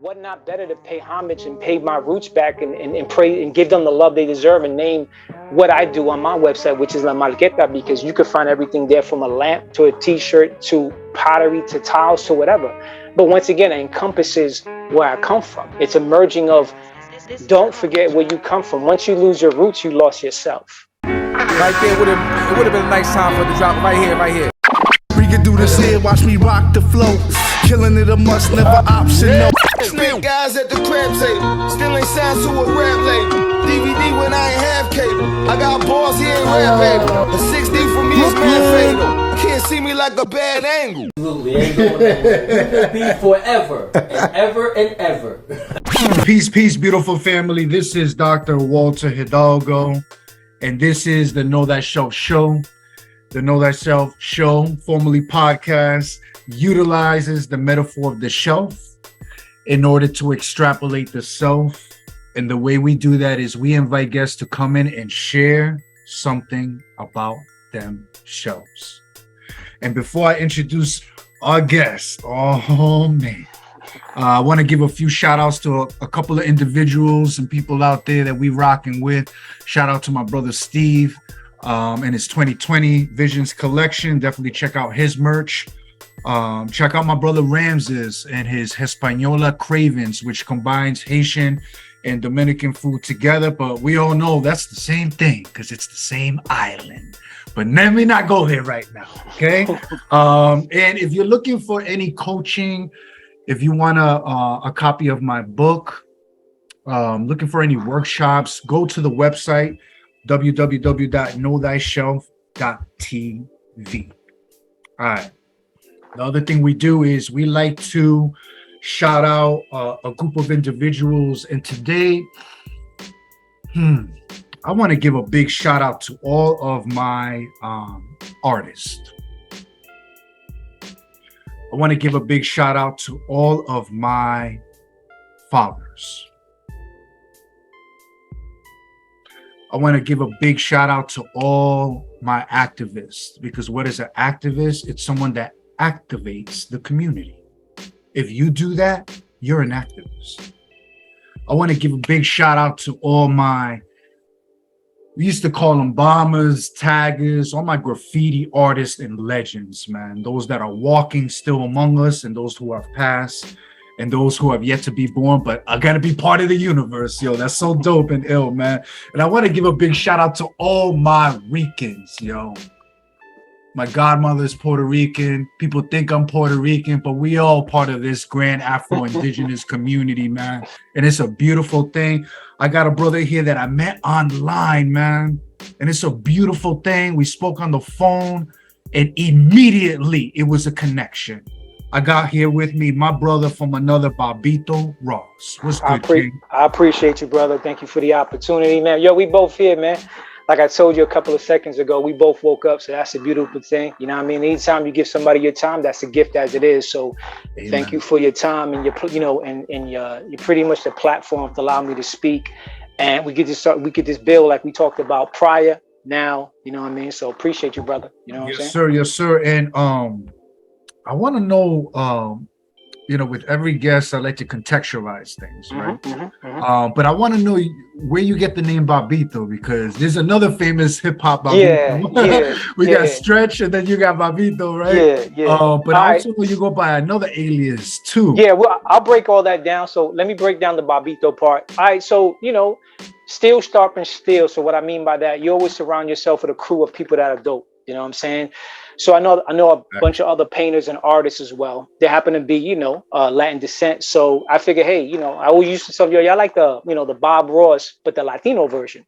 what not better to pay homage and pay my roots back and pray and give them the love they deserve and name what I do on my website, which is La Marqueta, because you can find everything there from a lamp to a t-shirt to pottery to tiles to whatever. But once again, it encompasses where I come from. It's a merging of don't forget where you come from. Once you lose your roots, you lost yourself. Right there, it would have been a nice time for the drop right here. We can do this here, watch me rock the flow. Killing it a must, never optional. Spit guys at the crab table, still ain't signed to a rap label. DVD when I ain't have cable. I got balls, he ain't rap able. A 6D for me is mad fatal. Can't see me like a bad angle. Absolutely, ain't going nowhere. We will be forever and ever and ever. Peace, beautiful family. This is Dr. Walter Hidalgo, and this is the Know Thyself Show. The Know Thyself Show, formerly podcast, utilizes the metaphor of the shelf in order to extrapolate the self. And the way we do that is we invite guests to come in and share something about themselves. And before I introduce our guest, oh man, I want to give a few shout outs to a couple of individuals and people out there that we rocking with. Shout out to my brother Steve and his 2020 Visions collection. Definitely check out his merch. Check out my brother Ramses and his Hispaniola Cravens, which combines Haitian and Dominican food together. But we all know that's the same thing because it's the same island. But let me not go there right now, okay? And if you're looking for any coaching, if you want a copy of my book, looking for any workshops, go to the website, www.knowthyself.tv. All right. The other thing we do is we like to shout out a group of individuals. And today, I want to give a big shout out to all of my artists. I want to give a big shout out to all of my fathers. I want to give a big shout out to all my activists, because what is an activist? It's someone that activates the community. If you do that, you're an activist. I want to give a big shout out to all my, we used to call them bombers, taggers, all my graffiti artists and legends, man. Those that are walking still among us and those who have passed and those who have yet to be born, but are going to be part of the universe. Yo, that's so dope and ill, man. And I want to give a big shout out to all my Ricans, yo. My godmother is Puerto Rican. People think I'm Puerto Rican, but we all part of this grand Afro-Indigenous community, man. And it's a beautiful thing. I got a brother here that I met online, man. And it's a beautiful thing. We spoke on the phone and immediately it was a connection. I got here with me my brother from another, Bobito Ross. What's good, King? I appreciate you, brother. Thank you for the opportunity, man. Yo, we both here, man. Like I told you a couple of seconds ago, we both woke up, so that's a beautiful thing. You know what I mean? Anytime you give somebody your time, that's a gift as it is. So Amen. Thank you for your time and your, you know, and you're pretty much the platform to allow me to speak. And we could just build like we talked about prior, now, you know what I mean? So appreciate you, brother. You know what I'm saying? Yes, sir. And I want to know, you know, with every guest, I like to contextualize things, right? But I want to know where you get the name Bobito, because there's another famous hip hop Bobito. We got Stretch, and then you got Bobito, right? But I also know you go by another alias too. Yeah, well, I'll break all that down. So let me break down the Bobito part. All right, so you know, steel sharpens steel. So what I mean by that, you always surround yourself with a crew of people that are dope. You know what I'm saying? So I know a bunch of other painters and artists as well. They happen to be, you know, Latin descent. So I figure, hey, you know, I always used to tell y'all like the, you know, the Bob Ross, but the Latino version.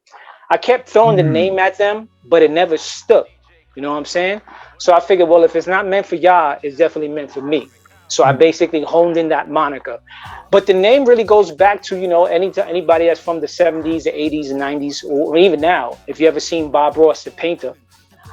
I kept throwing the name at them, but it never stuck. You know what I'm saying? So I figured, well, if it's not meant for y'all, it's definitely meant for me. So I basically honed in that moniker. But the name really goes back to, you know, anybody that's from the 70s, the 80s, and 90s, or even now, if you ever seen Bob Ross, the painter.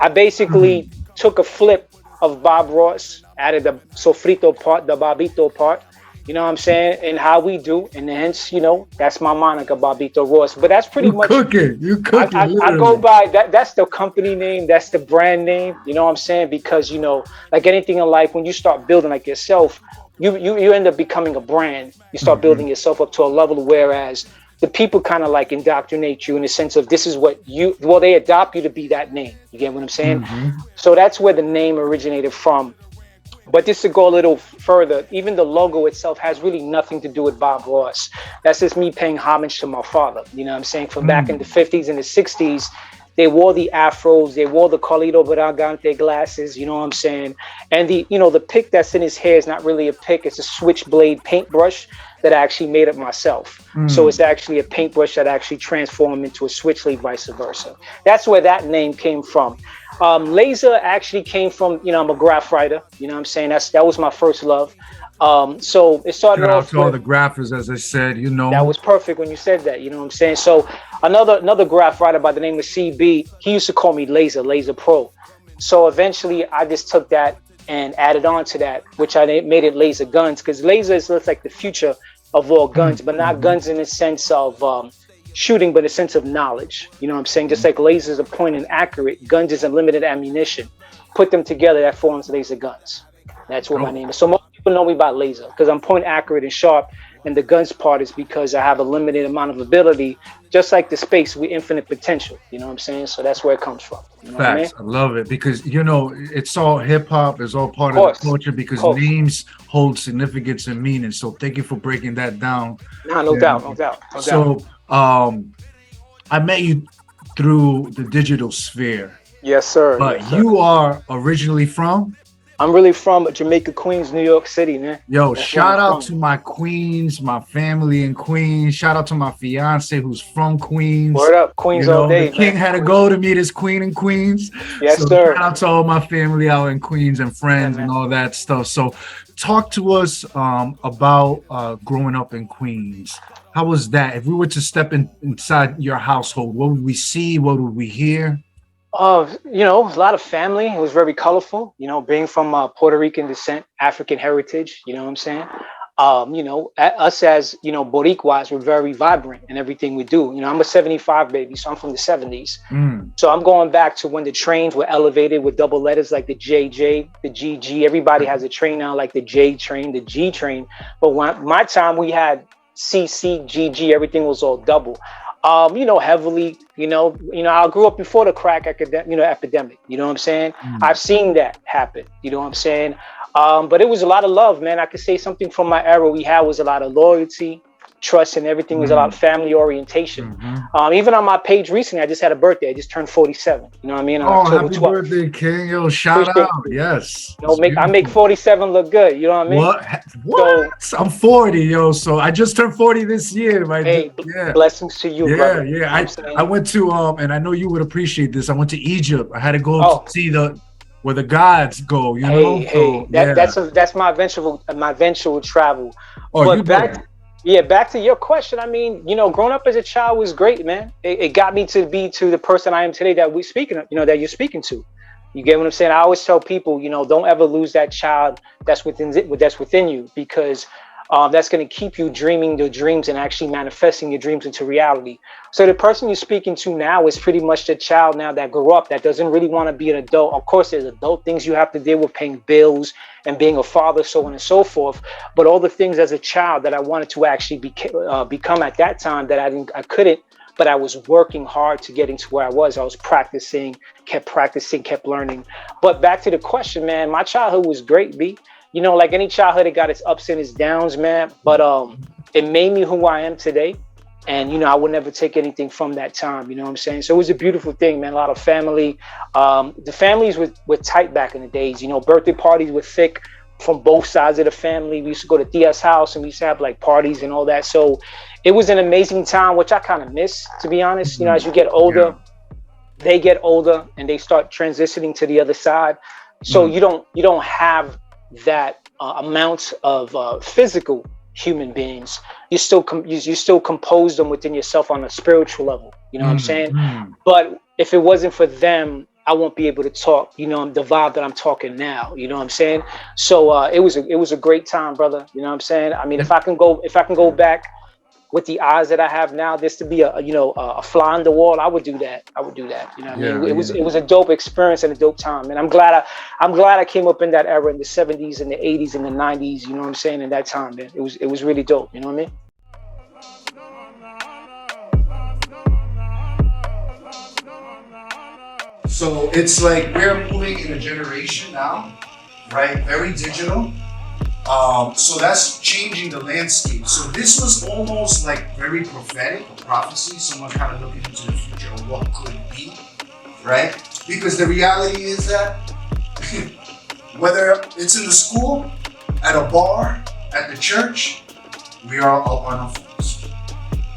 I basically took a flip of Bob Ross, added the sofrito part, the Bobito part, you know what I'm saying, and how we do, and hence, you know, that's my moniker, Bobito Ross. But that's pretty much You cooking. I go by that. That's the company name. That's the brand name. You know what I'm saying? Because, you know, like anything in life, when you start building like yourself, you end up becoming a brand. You start building yourself up to a level, whereas the people kind of like indoctrinate you in the sense of this is what they adopt you to be that name. You get what I'm saying? So that's where the name originated from. But just to go a little further, even the logo itself has really nothing to do with Bob Ross. That's just me paying homage to my father. You know what I'm saying? From back in the 50s and the 60s, they wore the afros, they wore the Carlito Bragante glasses, you know what I'm saying? And the pick that's in his hair is not really a pick, it's a switchblade paintbrush that I actually made up myself. So it's actually a paintbrush that actually transformed into a switchblade, vice versa. That's where that name came from. Laser actually came from, I'm a graph writer, you know what I'm saying? That was my first love. So it started Shout out off to all with, the graphers, as I said, that was perfect when you said that, you know what I'm saying? So another graph writer by the name of CB, he used to call me Laser Pro. So eventually I just took that and added on to that, which I made it Laser Guns, because laser is like the future of all guns, but not guns in the sense of shooting, but in the sense of knowledge. You know what I'm saying? Just like lasers are point and accurate, guns is unlimited ammunition. Put them together, that forms Laser Guns. That's what my name is. So most people know me by laser because I'm point accurate and sharp, and the guns part is because I have a limited amount of ability, just like the space with infinite potential. You know what I'm saying? So that's where it comes from. You know what I mean? I love it because it's all hip hop, it's all part of the culture because names hold significance and meaning. So thank you for breaking that down. No doubt. So I met you through the digital sphere. Yes, sir. But you are originally from? I'm really from Jamaica, Queens, New York City, man. Yo, shout out to my Queens, my family in Queens. Shout out to my fiance who's from Queens. Word up, Queens all day. The king had to go to meet his queen in Queens. Yes, so sir. Shout out to all my family out in Queens and friends and all that stuff. So talk to us about growing up in Queens. How was that? If we were to step inside your household, what would we see? What would we hear? A lot of family. It was very colorful, being from Puerto Rican descent, African heritage, you know what I'm saying? Us as, Boricuas, we're very vibrant in everything we do. I'm a 75 baby, so I'm from the 70s. So I'm going back to when the trains were elevated with double letters like the JJ, the GG. Everybody has a train now like the J train, the G train. But when my time, we had CC, GG, everything was all double. Heavily, I grew up before the crack epidemic, you know what I'm saying? I've seen that happen, you know what I'm saying? But it was a lot of love, man. I could say something from my era we had was a lot of loyalty, trust, and everything was a lot of family orientation. Even on my page recently, I just had a birthday. I just turned 47. You know what I mean? October happy 12th. Birthday, King. Yo, shout out. Yes. I make 47 look good. You know what I mean? What? So, I'm 40, yo. So I just turned 40 this year. Right? Hey, blessings to you, brother. Yeah. I went to, and I know you would appreciate this. I went to Egypt. I had to go to see where the gods go, you know? That's my eventual travel. Oh, but you back to your question. I mean, growing up as a child was great, man. It got me to be to the person I am today that we're speaking of, that you're speaking to. You get what I'm saying? I always tell people, don't ever lose that child that's within you, because that's going to keep you dreaming your dreams and actually manifesting your dreams into reality. So the person you're speaking to now is pretty much the child now that grew up, that doesn't really want to be an adult. Of course, there's adult things you have to deal with, paying bills and being a father, so on and so forth. But all the things as a child that I wanted to actually become at that time that I couldn't, but I was working hard to getting to where I was. I was practicing, kept learning. But back to the question, man, my childhood was great, B. Like any childhood, it got its ups and its downs, man. But it made me who I am today. And, I would never take anything from that time. You know what I'm saying? So it was a beautiful thing, man. A lot of family. The families were tight back in the days. Birthday parties were thick from both sides of the family. We used to go to Tia's house and we used to have like parties and all that. So it was an amazing time, which I kind of miss, to be honest. As you get older, they get older and they start transitioning to the other side. So you don't have that amount of physical human beings. You still compose them within yourself on a spiritual level. You know what I'm saying? But if it wasn't for them, I won't be able to talk, the vibe that I'm talking now. You know what I'm saying? So it was a great time, brother. You know what I'm saying? I mean, if I can go back with the eyes that I have now, this to be a fly on the wall, I would do that. You know what I mean? It was a dope experience and a dope time. And I'm glad I came up in that era in the 70s and the 80s and the 90s, you know what I'm saying, in that time, man. It was really dope, you know what I mean? So it's like we're moving in a generation now, right? Very digital. So that's changing the landscape. So this was almost like very prophetic, a prophecy, someone kind of looking into the future of what could be, right? Because the reality is that whether it's in the school, at a bar, at the church, we are all on our phones.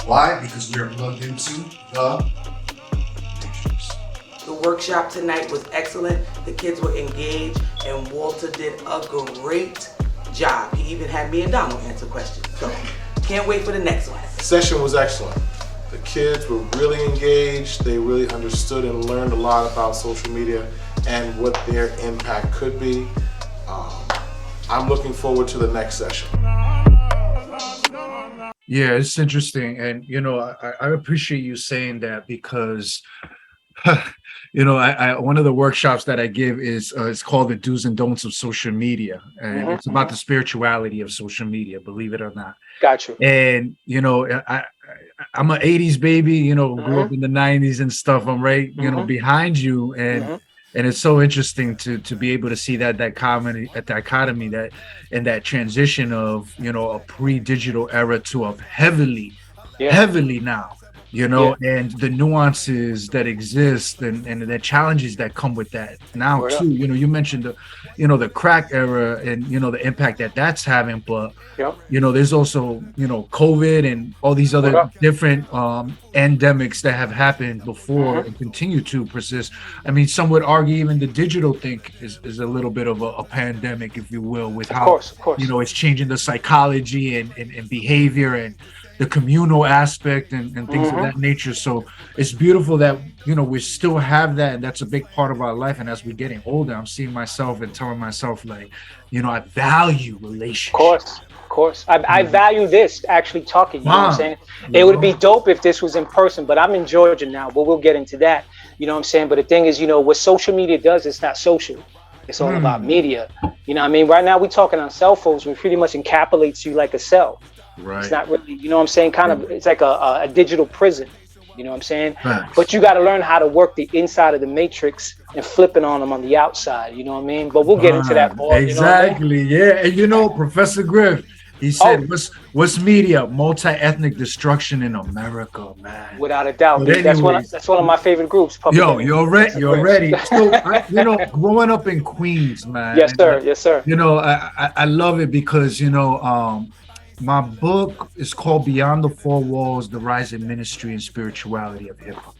Why? Because we are plugged into the matrix. The workshop tonight was excellent. The kids were engaged, and Walter did a great job. He even had me and Donald answer questions. So can't wait for the next one. The session was excellent. The kids were really engaged. They really understood and learned a lot about social media and what their impact could be. I'm looking forward to the next session. Yeah, it's interesting. And, I appreciate you saying that because, I one of the workshops that I give is it's called the do's and don'ts of social media. And it's about the spirituality of social media, believe it or not. Gotcha. And, I'm an 80s baby, grew up in the 90s and stuff. I'm right, behind you. And it's so interesting to be able to see that dichotomy that and that transition of a pre-digital era to a heavily now, and the nuances that exist and the challenges that come with that now too. You mentioned the crack era and the impact that's having, but there's also COVID and all these other different endemics that have happened before and continue to persist. I mean, some would argue even the digital thing is a little bit of a pandemic, if you will, with how of course. It's changing the psychology and behavior and the communal aspect and things of that nature. So it's beautiful that we still have that, and that's a big part of our life. And as we're getting older, I'm seeing myself and telling myself, like, I value relationships. Of course. I value this actually talking. You know what I'm saying? It would be dope if this was in person, but I'm in Georgia now, but we'll get into that. You know what I'm saying? But the thing is, what social media does, it's not social. It's all about media. You know what I mean? Right now we're talking on cell phones, which pretty much encapsulates you like a cell. Right. It's not really, you know what I'm saying? Kind of, it's like a digital prison. You know what I'm saying? Right. But you got to learn how to work the inside of the matrix and flipping on them on the outside. You know what I mean? But we'll get into that more. Exactly. Yeah. And Professor Griff, he said, what's media? Multi-ethnic destruction in America, man. Without a doubt. But That's one of my favorite groups. You're ready. So, growing up in Queens, man. Yes, sir. Yes, sir. I love it because, my book is called Beyond the Four Walls, The Rise in Ministry and Spirituality of Hip Hop.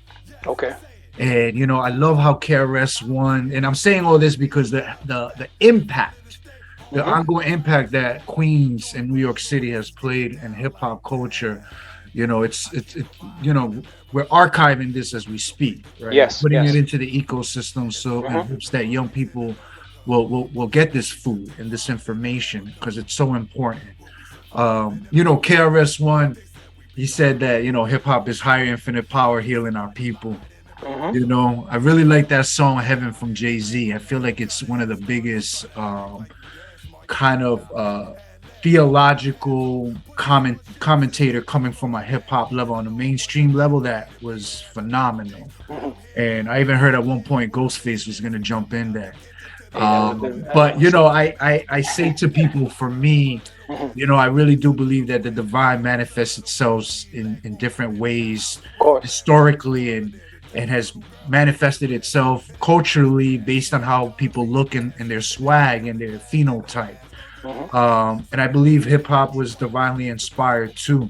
Okay. And, I love how KRS One, and I'm saying all this because the impact, the ongoing impact that Queens and New York City has played in hip hop culture, it's we're archiving this as we speak, right? Yes. Putting it into the ecosystem so in hopes that young people will get this food and this information because it's so important. KRS One, he said that hip hop is higher infinite power healing our people. I really like that song Heaven from Jay-Z. I feel like it's one of the biggest kind of theological commentator coming from a hip hop level on a mainstream level that was phenomenal. And I even heard at one point Ghostface was going to jump in there. But I say to people, for me, I really do believe that the divine manifests itself in different ways historically and has manifested itself culturally based on how people look and their swag and their phenotype. And I believe hip hop was divinely inspired too.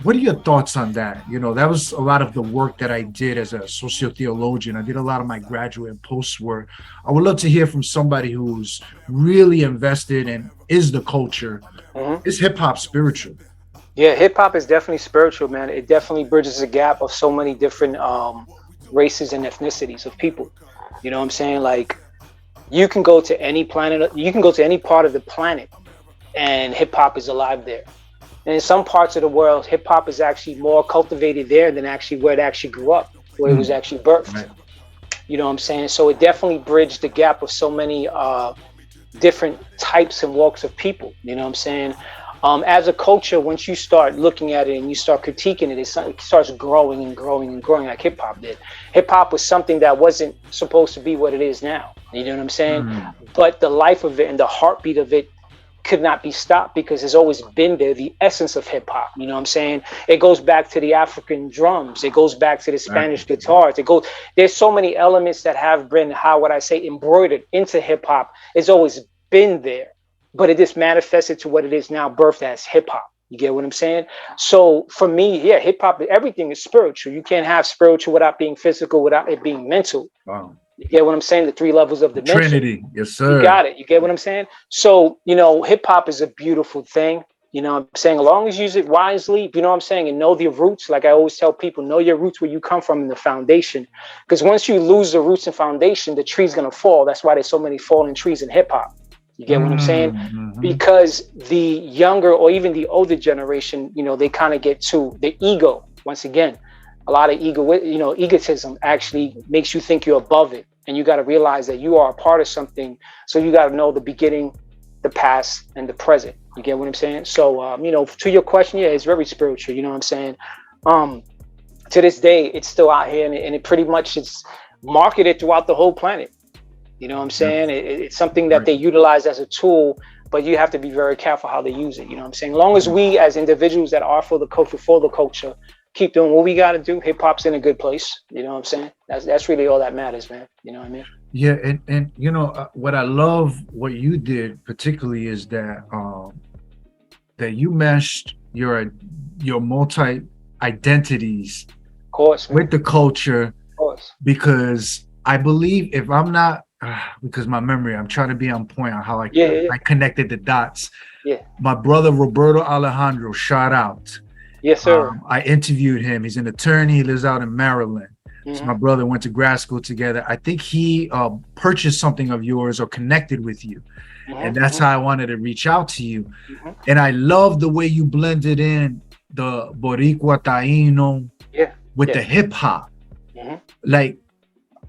What are your thoughts on that? That was a lot of the work that I did as a sociotheologian. I did a lot of my graduate and post work. I would love to hear from somebody who's really invested and is the culture. Is hip hop spiritual? Yeah, hip hop is definitely spiritual, man. It definitely bridges the gap of so many different races and ethnicities of people. You know what I'm saying? Like, you can go to any planet, you can go to any part of the planet, and hip hop is alive there. And in some parts of the world, hip hop is actually more cultivated there than actually where it actually grew up, where it was actually birthed. Right. You know what I'm saying? So it definitely bridged the gap of so many different types and walks of people. You know what I'm saying? As a culture, once you start looking at it and you start critiquing it, it starts growing and growing and growing like hip hop did. Hip hop was something that wasn't supposed to be what it is now. You know what I'm saying? But the life of it and the heartbeat of it could not be stopped because it's always been there, the essence of hip hop. You know what I'm saying? It goes back to the African drums. It goes back to the Spanish guitars. There's so many elements that have been, how would I say, embroidered into hip hop. It's always been there, but it just manifested to what it is now, birthed as hip hop. You get what I'm saying? So for me, yeah, hip hop, everything is spiritual. You can't have spiritual without being physical, without it being mental. Wow. You get what I'm saying? The 3 levels of dimension. Trinity. Yes, sir. You got it. You get what I'm saying? So, you know, hip hop is a beautiful thing. You know what I'm saying? As long as you use it wisely, you know what I'm saying? And know your roots. Like I always tell people, know your roots, where you come from in the foundation. Because once you lose the roots and foundation, the tree's going to fall. That's why there's so many falling trees in hip hop. You get what I'm saying? Because the younger or even the older generation, you know, they kind of get to the ego. Once again, a lot of egotism actually makes you think you're above it. And you got to realize that you are a part of something. So you got to know the beginning, the past, and the present. You get what I'm saying? So, you know, to your question, yeah, it's very spiritual. You know what I'm saying? To this day, it's still out here, and it pretty much is marketed throughout the whole planet. You know what I'm saying? It's something that they utilize as a tool, but you have to be very careful how they use it. You know what I'm saying? As long as we as individuals that are for the culture, keep doing what we got to do, hip hop's in a good place. You know what I'm saying? That's really all that matters, man. You know what I mean? Yeah, and you know what I love what you did particularly is that that you meshed your multi identities, of course, man, with the culture. Of course, because I believe, if I'm not, because my memory, I'm trying to be on point on how I connected the dots. Yeah. My brother Roberto Alejandro, shout out. Yes, sir. I interviewed him. He's an attorney. He lives out in Maryland. So my brother went to grad school together. I think he purchased something of yours or connected with you. And that's how I wanted to reach out to you. And I love the way you blended in the Boricua Taino with the hip hop. Like,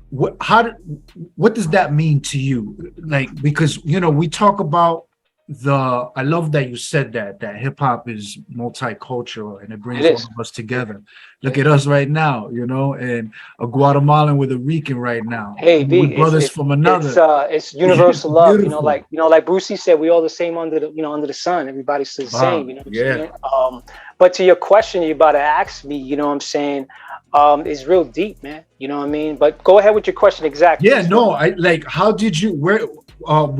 what does that mean to you? Like, because, you know, we talk about I love that you said that hip hop is multicultural and it brings all of us together. Look at us right now, you know, and a Guatemalan with a Rican right now. Hey, B, brothers from another. It's universal love. You know, like Brucey said, we all the same under the sun. Everybody's the same. You know what I'm saying? But to your question, you're about to ask me. You know what I'm saying? It's real deep, man. You know what I mean? But go ahead with your question exactly. Yeah, no, I like. How did you? Where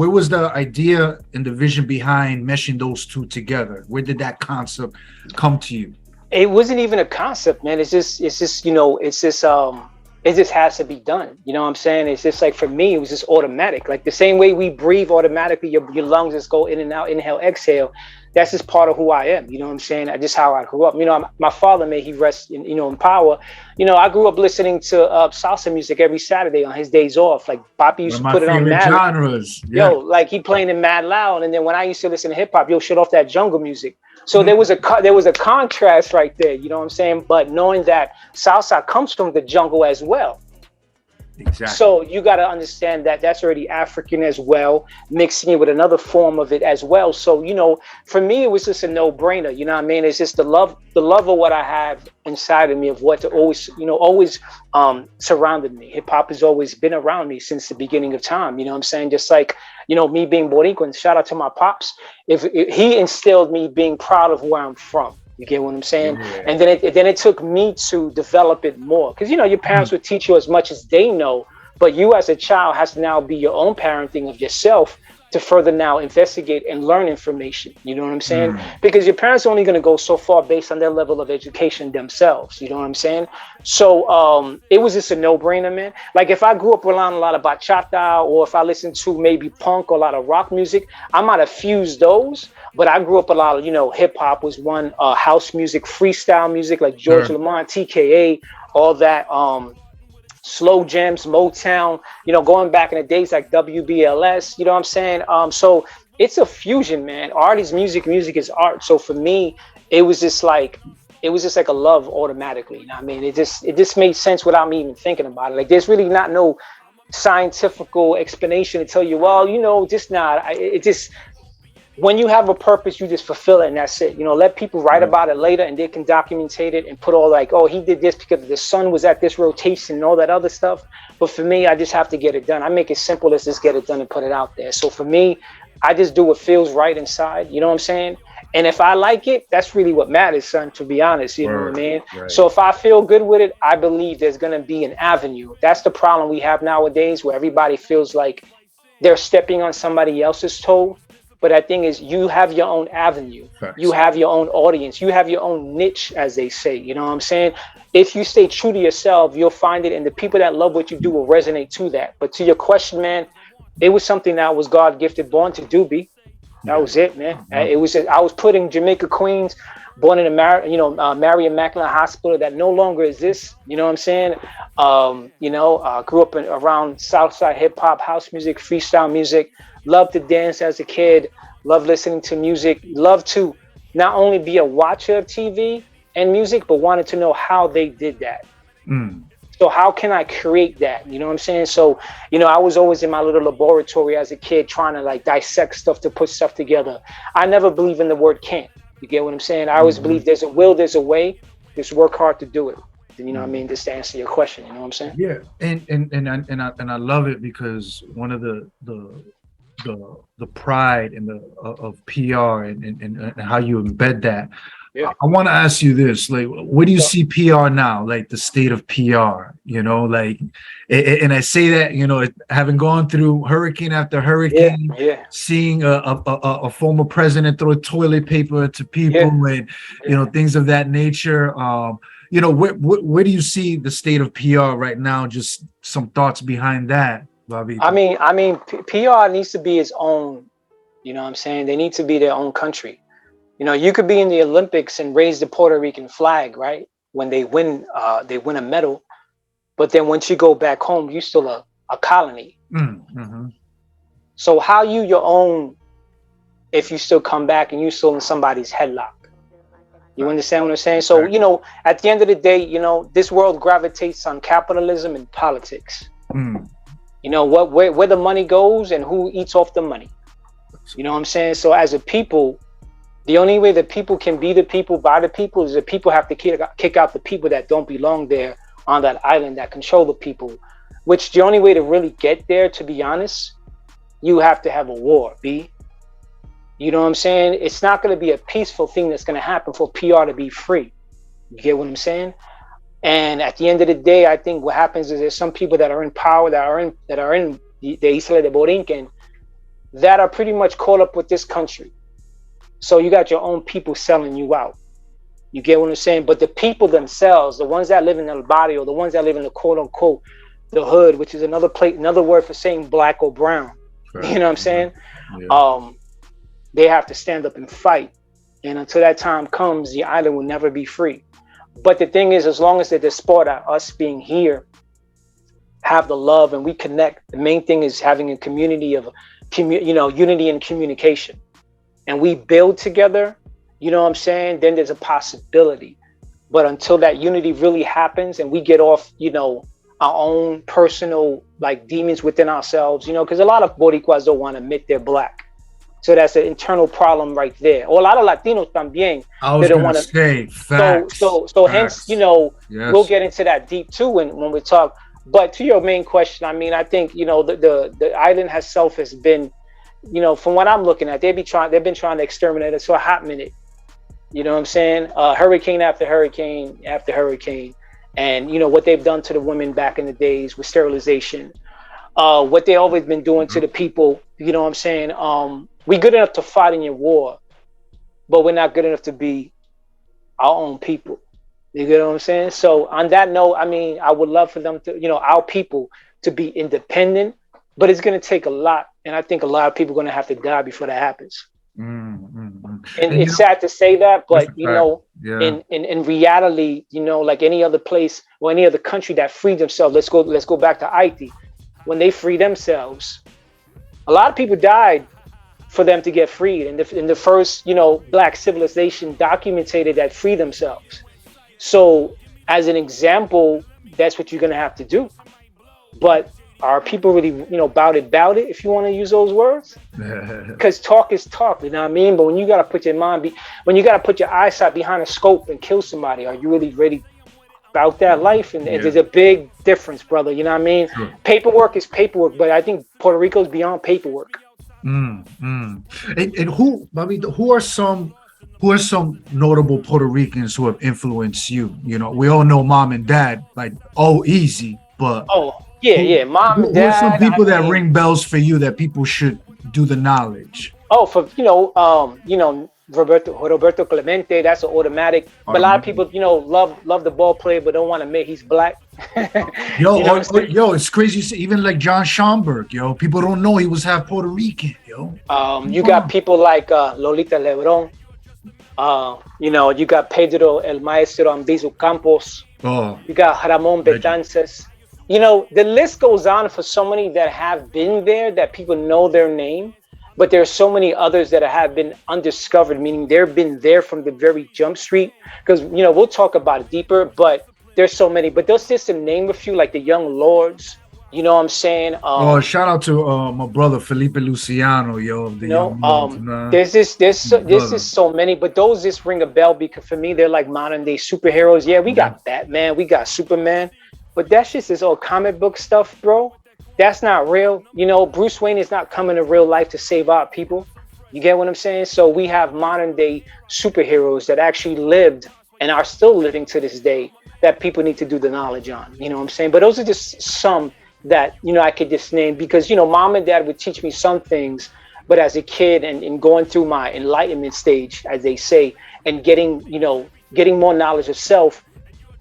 was the idea and the vision behind meshing those two together? Where did that concept come to you? It wasn't even a concept, man. It's just, you know, it just has to be done. You know what I'm saying? It's just like, for me, it was just automatic. Like the same way we breathe automatically, your lungs just go in and out, inhale, exhale. That's just part of who I am. You know what I'm saying? Just how I grew up. You know, my father, may he rest in, you know, in power. You know, I grew up listening to salsa music every Saturday on his days off. Like Papi used to put it on mad genres. Yeah. Yo, like he playing it mad loud. And then when I used to listen to hip hop, shut off that jungle music. So there was a contrast right there. You know what I'm saying? But knowing that salsa comes from the jungle as well. Exactly. So you got to understand that that's already African as well, mixing it with another form of it as well. So, you know, for me, it was just a no-brainer. You know what I mean? It's just the love of what I have inside of me, of what to always surrounded me. Hip hop has always been around me since the beginning of time. You know what I'm saying? Just like, you know, me being Boricua, shout out to my pops. If he instilled me being proud of where I'm from. You get what I'm saying? Yeah. And then it took me to develop it more. Because, you know, your parents would teach you as much as they know, but you as a child has to now be your own parenting of yourself to further now investigate and learn information. You know what I'm saying? Because your parents are only going to go so far based on their level of education themselves. You know what I'm saying? So it was just a no-brainer, man. Like if I grew up around a lot of bachata, or if I listened to maybe punk or a lot of rock music, I might have fused those. But I grew up a lot of, you know, hip hop was one, house music, freestyle music like George Lamont, TKA, all that, slow jams, Motown, you know, going back in the days like WBLS, you know what I'm saying? So it's a fusion, man. Art is music, music is art. So for me, it was just like a love automatically. You know what I mean? It just made sense without me even thinking about it. Like there's really not no scientifical explanation to tell you, well, you know, just not. It just, when you have a purpose, you just fulfill it and that's it. You know, let people write about it later and they can document it and put all like, oh, he did this because the sun was at this rotation and all that other stuff. But for me, I just have to get it done. I make it simple. Let's just get it done and put it out there. So for me, I just do what feels right inside. You know what I'm saying? And if I like it, that's really what matters, son, to be honest. You know what I mean? Right. So if I feel good with it, I believe there's going to be an avenue. That's the problem we have nowadays, where everybody feels like they're stepping on somebody else's toe. But that thing is, you have your own avenue. Facts. You have your own audience. You have your own niche, as they say. You know what I'm saying? If you stay true to yourself, you'll find it. And the people that love what you do will resonate to that. But to your question, man, it was something that I was God gifted, born to do, B. That was it, man. It was. I was put in Jamaica, Queens, born in a Mary Immaculate Hospital that no longer exists. You know what I'm saying? Grew up around Southside hip hop, house music, freestyle music. Loved to dance as a kid. Loved listening to music. Loved to not only be a watcher of TV and music, but wanted to know how they did that. So how can I create that? You know what I'm saying? So, you know, I was always in my little laboratory as a kid trying to like dissect stuff to put stuff together. I never believe in the word can't. You get what I'm saying? I always believe there's a will, there's a way. Just work hard to do it. You know what I mean? Just to answer your question. You know what I'm saying? Yeah, and I love it because one of the pride and of PR and how you embed that. Yeah. I want to ask you this, like, where do you see PR now? Like the state of PR, you know, like, and I say that, you know, having gone through hurricane after hurricane, seeing a former president throw toilet paper to people and, you know, things of that nature. You know, where do you see the state of PR right now? Just some thoughts behind that, Bobby. I mean, PR needs to be its own, you know what I'm saying? They need to be their own country. You know, you could be in the Olympics and raise the Puerto Rican flag, right? When they win a medal. But then once you go back home, you're still a colony. Mm-hmm. So how you your own if you still come back and you still in somebody's headlock? You understand what I'm saying? So, you know, at the end of the day, you know, this world gravitates on capitalism and politics. You know, where the money goes and who eats off the money. You know what I'm saying? So as a people, the only way that people can be the people by the people is that people have to kick out the people that don't belong there on that island that control the people, which the only way to really get there, to be honest, you have to have a war, B. You know what I'm saying? It's not going to be a peaceful thing that's going to happen for PR to be free. You get what I'm saying? And at the end of the day, I think what happens is there's some people that are in power that are in the Isla de Borinquen that are pretty much caught up with this country. So you got your own people selling you out. You get what I'm saying? But the people themselves, the ones that live in El Barrio, the ones that live in the quote unquote, the hood, which is another word for saying black or brown. Right. You know what I'm saying? Yeah. They have to stand up and fight. And until that time comes, the island will never be free. But the thing is, as long as the diaspora, us being here, have the love and we connect, the main thing is having a community of, unity and communication. And we build together, you know what I'm saying? Then there's a possibility. But until that unity really happens and we get off, you know, our own personal like demons within ourselves, you know, because a lot of Boricuas don't want to admit they're black. So that's an internal problem right there. Or a lot of Latinos también. I was going to say, facts. So hence, you know, we'll get into that deep too when we talk. But to your main question, I mean, I think, you know, the island itself has been, you know, from what I'm looking at, they've been trying to exterminate us for a hot minute. You know what I'm saying? Hurricane after hurricane after hurricane. And, you know, what they've done to the women back in the days with sterilization. What they always been doing to the people, you know what I'm saying? We're good enough to fight in your war, but we're not good enough to be our own people. You get what I'm saying? So on that note, I mean, I would love for them to, you know, our people to be independent, but it's going to take a lot. And I think a lot of people are going to have to die before that happens. And it's sad to say that, but, you know, in reality, you know, like any other place or any other country that freed themselves, let's go back to Haiti. When they free themselves, a lot of people died for them to get freed. And the first, black civilization documented that free themselves. So as an example, that's what you're going to have to do. But are people really, about it, if you want to use those words? Because talk is talk, you know what I mean? But when you got to put your when you got to put your eyesight behind a scope and kill somebody, are you really ready about that life? And there's a big difference, brother, you know what I mean? Sure. Paperwork is paperwork, but I think Puerto Rico's beyond paperwork. And who, Bobby, who are some notable Puerto Ricans who have influenced you? We all know mom and dad, like, easy, but mom and dad. Who are some people that ring bells for you that people should do the knowledge? Roberto Clemente, that's an automatic. But a lot of people, love the ball player, but don't want to admit he's black. It's crazy. Even like John Schomburg, people don't know he was half Puerto Rican, You got people like Lolita Lebron. You got Pedro El Maestro Ambizu Campos. You got Ramon Betances. The list goes on for so many that have been there that people know their name. But there are so many others that have been undiscovered, meaning they've been there from the very jump street. Because, we'll talk about it deeper, but there's so many. But they'll just to name a few, like the Young Lords. You know what I'm saying? Shout out to my brother Felipe Luciano, There's so many, but those just ring a bell because for me, they're like modern day superheroes. Yeah, we got Batman, we got Superman, but that's just this old comic book stuff, bro. That's not real. Bruce Wayne is not coming to real life to save our people. You get what I'm saying? So we have modern day superheroes that actually lived and are still living to this day that people need to do the knowledge on. You know what I'm saying? But those are just some that, I could just name because, mom and dad would teach me some things. But as a kid and going through my enlightenment stage, as they say, and getting more knowledge of self,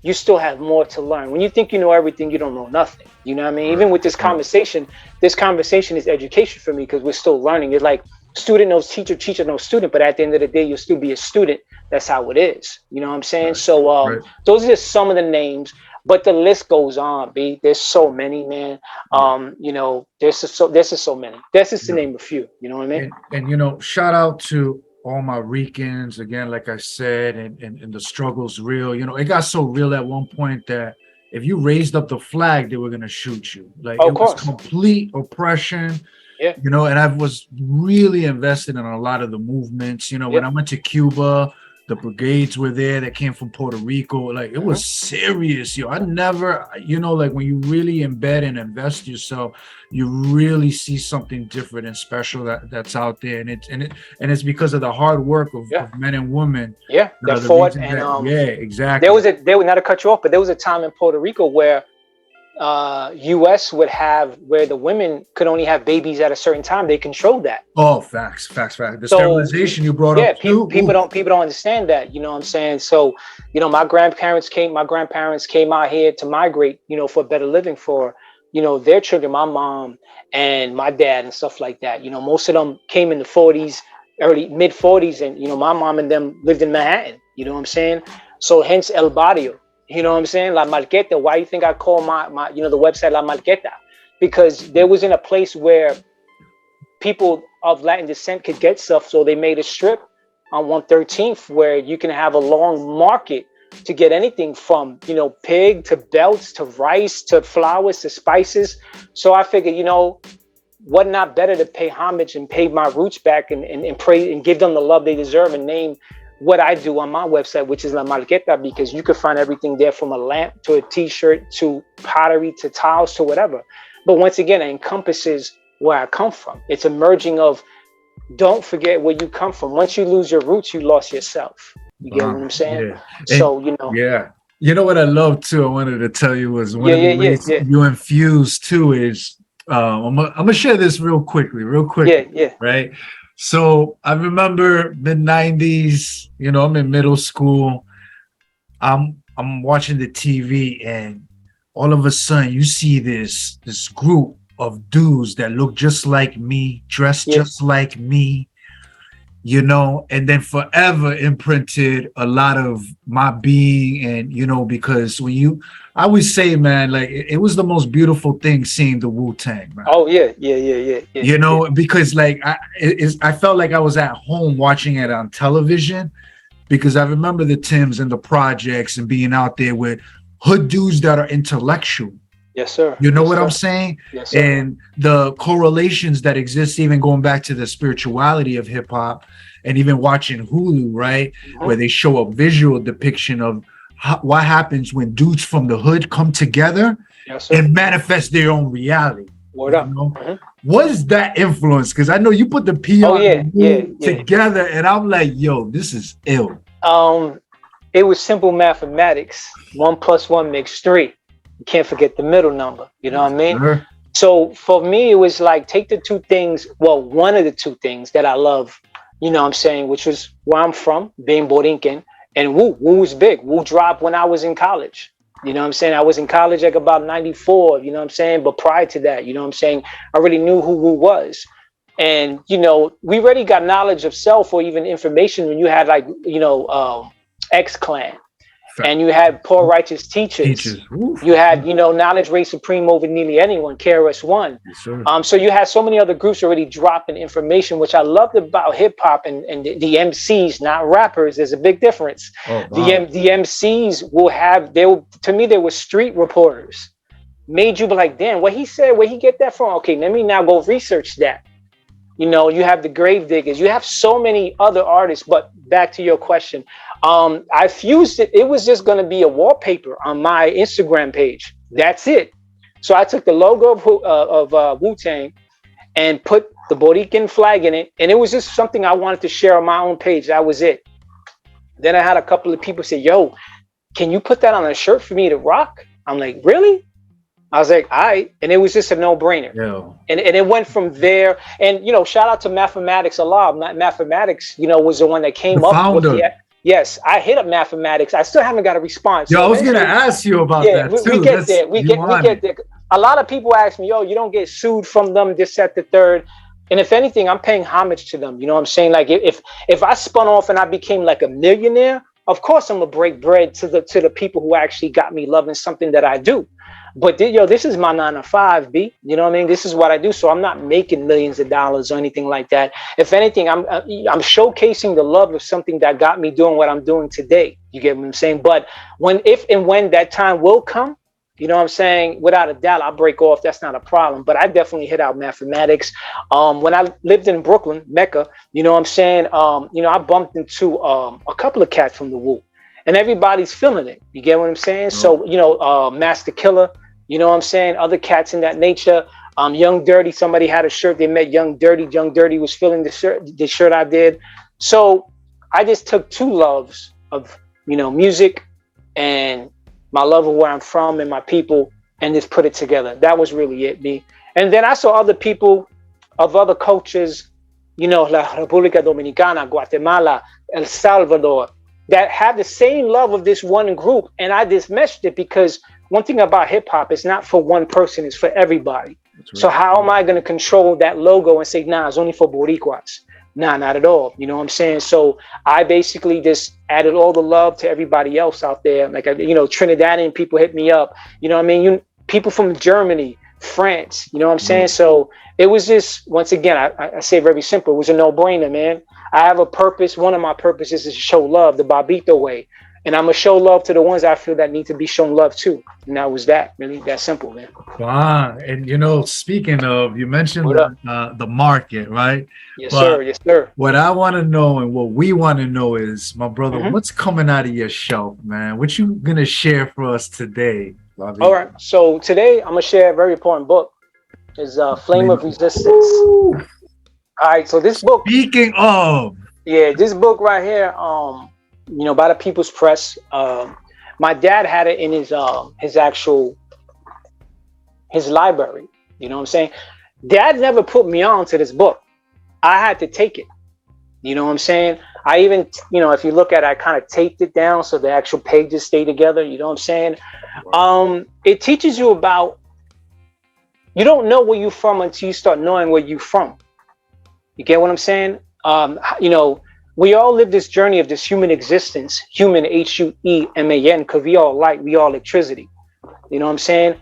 you still have more to learn. When you think you know everything, you don't know nothing. You know what I mean? Even with this conversation is education for me because we're still learning. It's like student knows teacher, teacher knows student, but at the end of the day, you'll still be a student. That's how it is. You know what I'm saying? Right. So those are just some of the names, but the list goes on, B. There's so many, man. There's just so many. That's just to name a few. You know what I mean? And shout out to all my Ricans again, like I said, and the struggle's real. It got so real at one point that if you raised up the flag, they were gonna shoot you. Like it was complete oppression. Yeah. And I was really invested in a lot of the movements. When I went to Cuba, the brigades were there that came from Puerto Rico. Like it was serious, I never, like when you really embed and invest yourself, you really see something different and special that's out there, and it's because of the hard work of men and women. Yeah, that fought and exactly. There was not to cut you off, but there was a time in Puerto Rico where U.S. would have where the women could only have babies at a certain time. They controlled that. Oh, facts. The sterilization you brought up. Yeah, people don't understand that. You know what I'm saying? So, my grandparents came out here to migrate, for a better living for, their children, my mom and my dad and stuff like that. Most of them came in the 40s, mid 40s, and my mom and them lived in Manhattan. You know what I'm saying? So hence El Barrio. You know what I'm saying? La Marqueta. Why do you think I call my the website La Marqueta? Because there was in a place where people of Latin descent could get stuff. So they made a strip on 113th where you can have a long market to get anything from, pig to belts to rice to flowers to spices. So I figured, what not better to pay homage and pay my roots back and pray and give them the love they deserve and name what I do on my website, which is La Marqueta, because you can find everything there from a lamp to a t-shirt to pottery to tiles to whatever. But once again, it encompasses where I come from. It's a merging of don't forget where you come from. Once you lose your roots, you lost yourself. You get what I'm saying? Yeah. So, Yeah. You know what I love too, I wanted to tell you was one of the ways you infuse too is, I'm going to share this real quickly. Yeah. Right? So I remember mid-90s, I'm in middle school. I'm watching the TV and all of a sudden you see this group of dudes that look just like me, dressed just like me. you know, and then forever imprinted a lot of my being. And, you know, because I always say, man, like it was the most beautiful thing seeing the Wu-Tang, man. Oh yeah. You know, because like I felt like I was at home watching it on television, because I remember the Tims and the projects and being out there with hood dudes that are intellectual. Yes, sir. You know Yes, what sir. I'm saying? Yes, sir. And the correlations that exist, even going back to the spirituality of hip hop, and even watching Hulu, right, where they show a visual depiction of what happens when dudes from the hood come together Yes, sir. and manifest their own reality. Word up. You know? What is that influence? Because I know you put the PR Oh, yeah. together, and I'm like, yo, this is ill. It was simple mathematics. 1 + 1 makes 3. You can't forget the middle number. You know what I mean? Sure. So for me, it was like take the two things. Well, one of the two things that I love, you know what I'm saying, which was where I'm from, being Borinquen, and Wu. Wu was big. Wu dropped when I was in college. You know what I'm saying? I was in college like about 94, you know what I'm saying? But prior to that, you know what I'm saying? I already knew who Wu was. And, you know, we already got knowledge of self or even information when you had like, you know, X-Clan. And you had poor righteous teachers. You had, you know, knowledge reigns supreme over nearly anyone, KRS-One. Yes, so you had so many other groups already dropping information, which I loved about hip hop and the MCs, not rappers. There's a big difference. Oh, wow. The MCs will have, to me, they were street reporters. Made you be like, damn, what he said, where he get that from? Okay, let me now go research that. You know, you have the Grave Diggers. You have so many other artists. But back to your question, I fused it. It was just going to be a wallpaper on my Instagram page. That's it. So I took the logo of Wu-Tang and put the Borinquen flag in it. And it was just something I wanted to share on my own page. That was it. Then I had a couple of people say, yo, can you put that on a shirt for me to rock? I'm like, really? I was like, all right. And it was just a no-brainer. Yeah. And it went from there. And, you know, shout out to Mathematics Allah. Mathematics, you know, was the one that came The up founder. with the... Yes, I hit up Mathematics. I still haven't got a response. Yo, So I was going to eventually- ask you about yeah, that too. we get there. We get there. A lot of people ask me, yo, you don't get sued from them, this, that, the third. And if anything, I'm paying homage to them. You know what I'm saying? Like if I spun off and I became like a millionaire, of course I'm gonna break bread to the people who actually got me loving something that I do. But this is my 9 to 5, B. You know what I mean? This is what I do. So I'm not making millions of dollars or anything like that. If anything, I'm showcasing the love of something that got me doing what I'm doing today. You get what I'm saying? But if and when that time will come, you know what I'm saying? Without a doubt, I'll break off. That's not a problem. But I definitely hit out Mathematics. When I lived in Brooklyn, Mecca, you know what I'm saying? You know, I bumped into a couple of cats from the Wu. And everybody's feeling it. You get what I'm saying? So, you know, Master Killer, you know what I'm saying? Other cats in that nature. Young Dirty, somebody had a shirt. They met Young Dirty. Young Dirty was feeling the shirt I did. So I just took two loves of, you know, music and my love of where I'm from and my people, and just put it together. That was really it, B. And then I saw other people of other cultures, you know, La República Dominicana, Guatemala, El Salvador, that had the same love of this one group. And I just meshed it because one thing about hip hop, it's not for one person, it's for everybody. Right. So how am I going to control that logo and say, nah, it's only for Boricuas? Nah, not at all. You know what I'm saying? So I basically just added all the love to everybody else out there. Like, you know, Trinidadian people hit me up. You know what I mean? People from Germany, France, you know what I'm saying? So it was just, once again, I say very simple. It was a no-brainer, man. I have a purpose. One of my purposes is to show love the Babito way. And I'm going to show love to the ones I feel that need to be shown love too. And that was that. Really that simple, man. Wow. And, you know, speaking of, you mentioned the market, right? Yes, sir. Yes, sir. What I want to know and what we want to know is, my brother, what's coming out of your shelf, man? What you going to share for us today, Bobby? All right. So today I'm going to share a very important book. It's Flame of Resistance. All right. So this book. Speaking of. Yeah, this book right here, you know, by the People's Press. My dad had it in his library. You know what I'm saying? Dad never put me on to this book. I had to take it. You know what I'm saying? I even, you know, if you look at it, I kind of taped it down so the actual pages stay together. You know what I'm saying? It teaches you about, you don't know where you're from until you start knowing where you're from. You get what I'm saying? You know, we all live this journey of this human existence, human HUEMAN, because we all light, we all electricity. You know what I'm saying?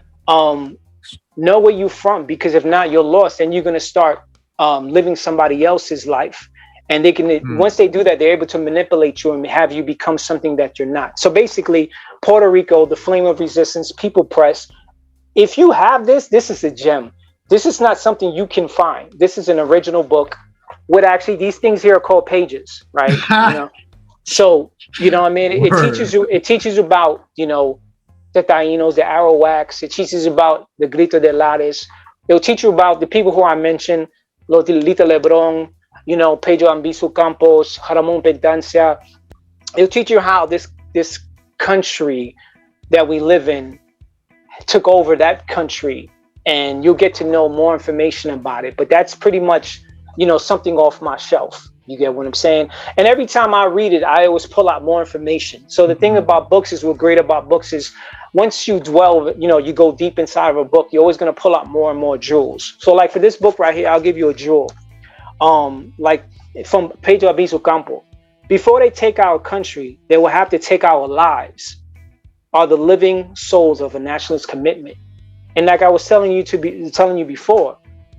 Know where you're from, because if not, you're lost, and you're gonna start living somebody else's life. And they can, once they do that, they're able to manipulate you and have you become something that you're not. So basically, Puerto Rico, the flame of resistance, People Press. If you have this, this is a gem. This is not something you can find. This is an original book with actually, these things here are called pages, right? You know? So, you know what I mean? It teaches you about, you know, the Taínos, the Arawaks. It teaches you about the Grito de Lares. It'll teach you about the people who I mentioned, Lolita Lebron, you know, Pedro Ambisu Campos, Ramon Pendancia. It'll teach you how this country that we live in took over that country, and you'll get to know more information about it. But that's pretty much, you know, something off my shelf. You get what I'm saying? And every time I read it, I always pull out more information. So the thing about books is, what's great about books is, once you dwell, you know, you go deep inside of a book, you're always going to pull out more and more jewels. So like for this book right here, I'll give you a jewel. Like from Pedro Albizu Campo. Before they take our country, they will have to take our lives, are the living souls of a nationalist commitment. And like I was telling you before,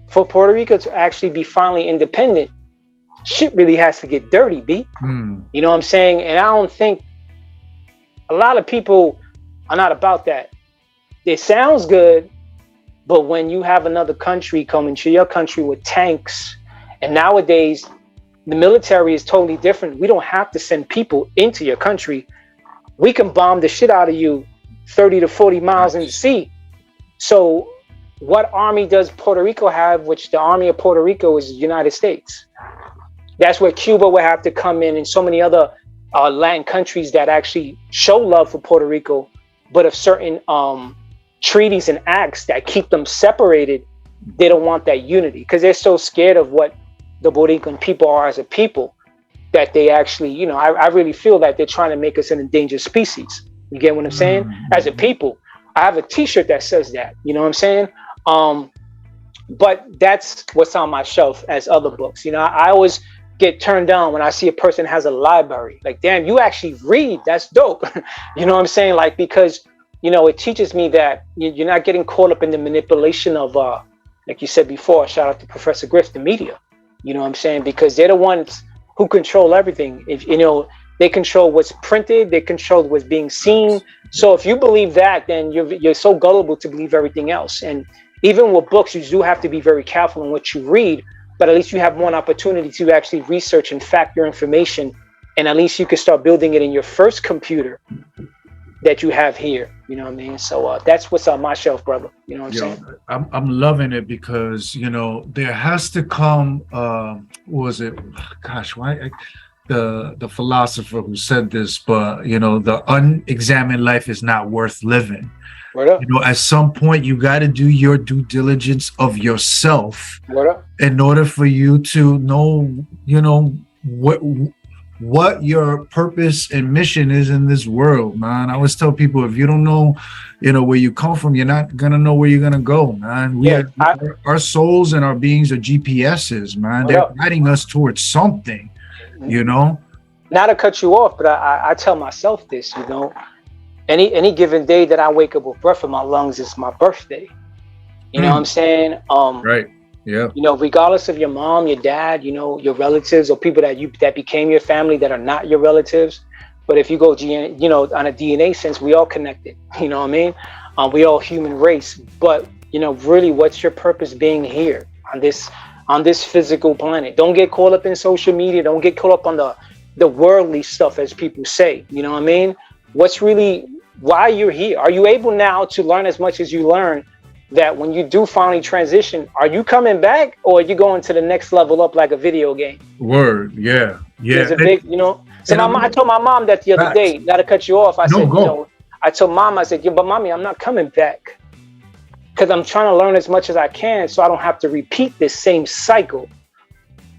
for Puerto Rico to actually be finally independent, shit really has to get dirty, B. You know what I'm saying? And I don't think a lot of people are not about that. It sounds good, but when you have another country coming to your country with tanks, and nowadays the military is totally different. We don't have to send people into your country. We can bomb the shit out of you 30 to 40 miles in the sea. So what army does Puerto Rico have, which the army of Puerto Rico is the United States? That's where Cuba will have to come in, and so many other Latin countries that actually show love for Puerto Rico, but of certain treaties and acts that keep them separated, they don't want that unity because they're so scared of what the Borican people are as a people that they actually, you know, I really feel that they're trying to make us an endangered species. You get what I'm saying? As a people, I have a t-shirt that says that, you know what I'm saying? But that's what's on my shelf as other books. You know, I always get turned down when I see a person has a library. Like, damn, you actually read. That's dope. You know what I'm saying? Like, because, you know, it teaches me that you're not getting caught up in the manipulation of, like you said before, shout out to Professor Griff, the media. You know what I'm saying? Because they're the ones who control everything. If you know, they control what's printed, they control what's being seen. So if you believe that, then you're so gullible to believe everything else. And even with books, you do have to be very careful in what you read, but at least you have one opportunity to actually research and fact your information. And at least you can start building it in your first computer that you have here. You know what I mean? So that's what's on my shelf, brother. You know what I'm saying? I'm loving it because, you know, there has to come, what was it? Gosh, why? The philosopher who said this, but, you know, the unexamined life is not worth living. What up? You know, at some point, you got to do your due diligence of yourself What up? in order for you to know, you know, what your purpose and mission is in this world, man. I always tell people, if you don't know, you know, where you come from, you're not gonna know where you're gonna go, man. Our souls and our beings are GPSs, man. They're guiding us towards something, you know. Not to cut you off, but I tell myself this, you know, any given day that I wake up with breath in my lungs is my birthday. You know what I'm saying? Right. Yeah. You know, regardless of your mom, your dad, you know, your relatives or people that became your family that are not your relatives. But if you go, you know, on a DNA sense, we all connected. You know what I mean? We all human race. But, you know, really, what's your purpose being here on this physical planet? Don't get caught up in social media. Don't get caught up on the worldly stuff, as people say. You know what I mean? What's really why you're here? Are you able now to learn as much as you learn? That when you do finally transition, are you coming back or are you going to the next level up like a video game? Word, yeah. There's a big, you know. So I told my mom that the other day, not to cut you off. I said, you know, I told mom, I said, yeah, but mommy, I'm not coming back because I'm trying to learn as much as I can so I don't have to repeat this same cycle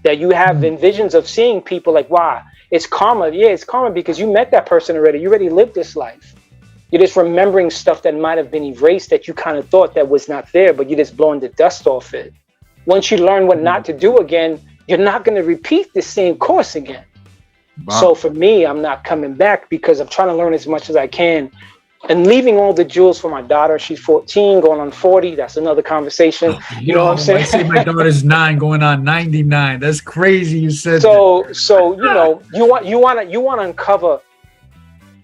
that you have in visions of seeing people like, wow, it's karma. Yeah, it's karma because you met that person already. You already lived this life. You're just remembering stuff that might have been erased that you kind of thought that was not there, but you're just blowing the dust off it. Once you learn what not to do again, you're not going to repeat the same course again. Wow. So for me, I'm not coming back because I'm trying to learn as much as I can and leaving all the jewels for my daughter. She's 14, going on 40. That's another conversation. You know what I'm saying? I say my daughter's 9, going on 99. That's crazy. You said so you know, you want to uncover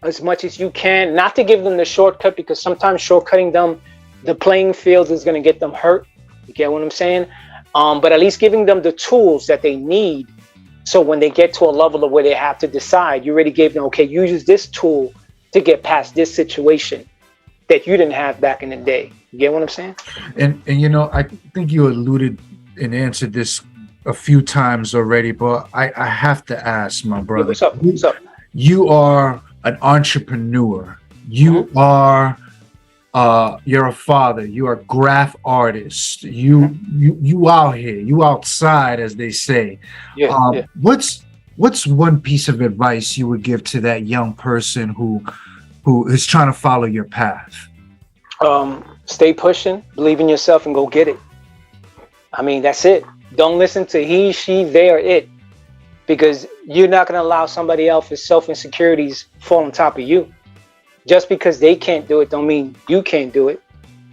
as much as you can, not to give them the shortcut, because sometimes shortcutting them, the playing field is going to get them hurt. You get what I'm saying? But at least giving them the tools that they need. So when they get to a level of where they have to decide, you already gave them, okay, use this tool to get past this situation that you didn't have back in the day. You get what I'm saying? And you know, I think you alluded and answered this a few times already, but I have to ask, my brother. What's up? What's up? You are an entrepreneur. You are you're a father. You are a graph artist. You out here. You outside, as they say. Yeah. What's one piece of advice you would give to that young person who is trying to follow your path? Stay pushing, believe in yourself, and go get it. I mean, that's it. Don't listen to he, she, they, or it, because you're not going to allow somebody else's self-insecurities fall on top of you. Just because they can't do it don't mean you can't do it.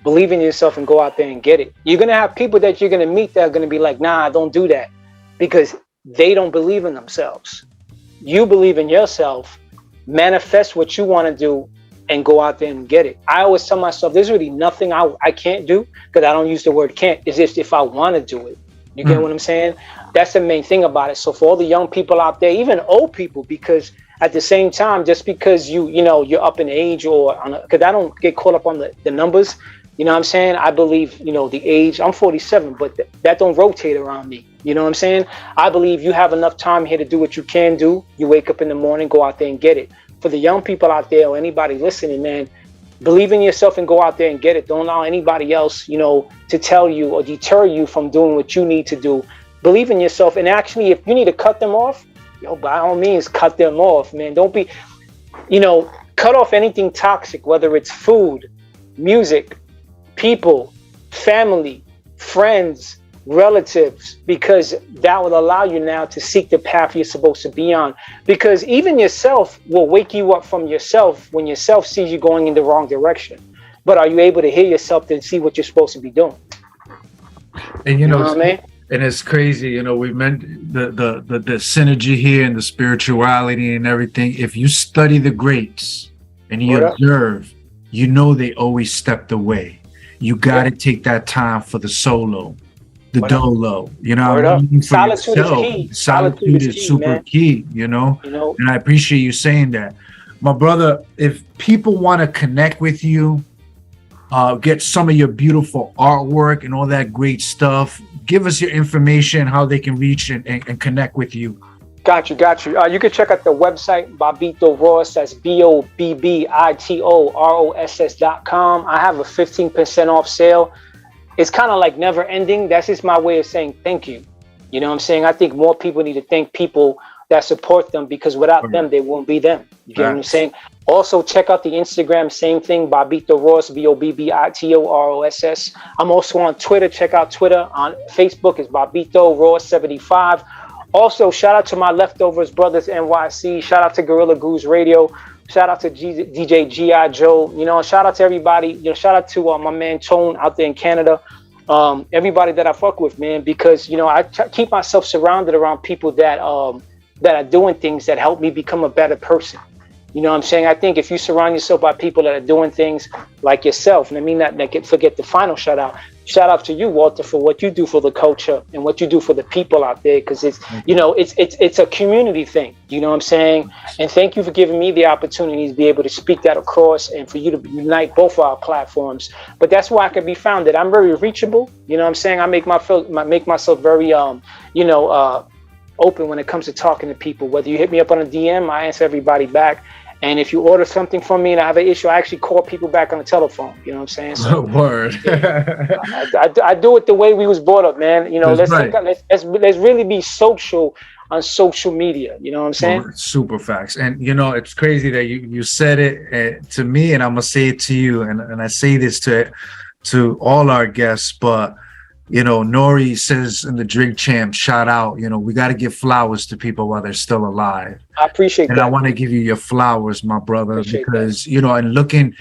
Believe in yourself and go out there and get it. You're going to have people that you're going to meet that are going to be like, nah, don't do that, because they don't believe in themselves. You believe in yourself, manifest what you want to do, and go out there and get it. I always tell myself, there's really nothing I can't do, because I don't use the word can't. It's just if I want to do it. You get what I'm saying? That's the main thing about it. So for all the young people out there, even old people, because at the same time, just because you're up in age, or because I don't get caught up on the numbers, you know what I'm saying? I believe, the age, I'm 47, but that don't rotate around me. You know what I'm saying? I believe you have enough time here to do what you can do. You wake up in the morning, go out there and get it. For the young people out there, or anybody listening, man, believe in yourself and go out there and get it. Don't allow anybody else, to tell you or deter you from doing what you need to do. Believe in yourself. And actually, if you need to cut them off, by all means, cut them off, man. Don't be, cut off anything toxic, whether it's food, music, people, family, friends, relatives, because that will allow you now to seek the path you're supposed to be on. Because even yourself will wake you up from yourself when yourself sees you going in the wrong direction. But are you able to hear yourself and see what you're supposed to be doing? And you know what I mean? And it's crazy, we meant the synergy here and the spirituality and everything. If you study the greats and you observe, they always stepped away. You got to take that time for the solo, the dolo, Solitude is key. Solitude is super key, and I appreciate you saying that. My brother, if people want to connect with you, get some of your beautiful artwork and all that great stuff, give us your information, how they can reach and connect with you. Got you. You can check out the website, Bobbito Ross. That's BOBBITOROSS.com. I have a 15% off sale. It's kind of like never ending. That's just my way of saying thank you. You know what I'm saying? I think more people need to thank people that support them, because without them, they won't be them. You get what I'm saying? Also, check out the Instagram, same thing, Bobbito Ross, BOBBITOROSS. I'm also on Twitter. Check out Twitter. On Facebook, it's Bobbito Ross 75. Also, shout out to my Leftovers Brothers NYC. Shout out to Gorilla Grooves Radio. Shout out to DJ G.I. Joe. Shout out to everybody. Shout out to my man Tone out there in Canada. Everybody that I fuck with, man, because I keep myself surrounded around people that are doing things that help me become a better person. You know what I'm saying? I think if you surround yourself by people that are doing things like yourself, and I mean not forget the final shout out to you, Walter, for what you do for the culture and what you do for the people out there, because it's it's a community thing. You know what I'm saying? And thank you for giving me the opportunity to be able to speak that across, and for you to unite both our platforms. But that's why I can be found, that I'm very reachable. You know what I'm saying? I make myself very open when it comes to talking to people. Whether you hit me up on a DM, I answer everybody back. And if you order something from me and I have an issue, I actually call people back on the telephone. You know what I'm saying? So, word. I do it the way we was brought up, man. Let's really be social on social media. You know what I'm saying? Super facts. And it's crazy that you said it to me, and I'm gonna say it to you. And I say this to all our guests, but You know, Nori says in the Drink Champ, shout out, you know, we got to give flowers to people while they're still alive. I appreciate And that. I want to give you your flowers, my brother, Appreciate because, you know, and looking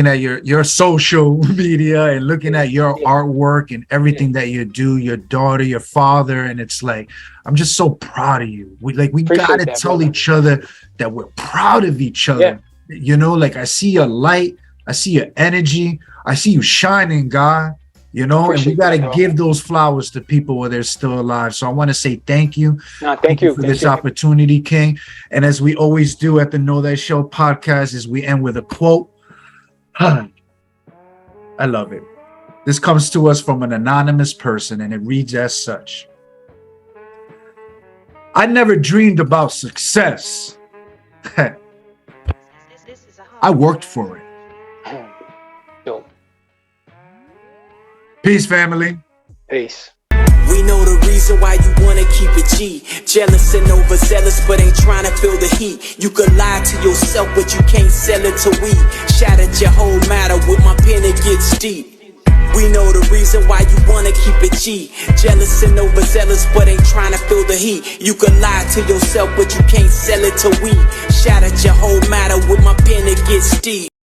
at your social media and looking at your artwork and everything that you do, your daughter, your father, and it's like, I'm just so proud of you. We Appreciate got to that, tell brother. each other that we're proud of each other. You know, like I see your light, I see your energy, I see you shining, God. You know, and we Appreciate got to that, bro. give those flowers to people while they're still alive. So I want to say thank you. No, thank you For thank this you. opportunity, King. And as we always do at the Know That Show podcast, is we end with a quote. I love it. This comes to us from an anonymous person, and it reads as such. I never dreamed about success. I worked for it. Yo, Peace, family. peace. We know the reason why you wanna keep it G. Jealous and overzealous, but ain't trying to feel the heat. You could lie to yourself, but you can't sell it to we. Shattered your whole matter with my pen, it gets deep. We know the reason why you wanna keep it G. Jealous and overzealous, but ain't trying to feel the heat. You could lie to yourself, but you can't sell it to we. Shattered your whole matter with my pen, it gets deep.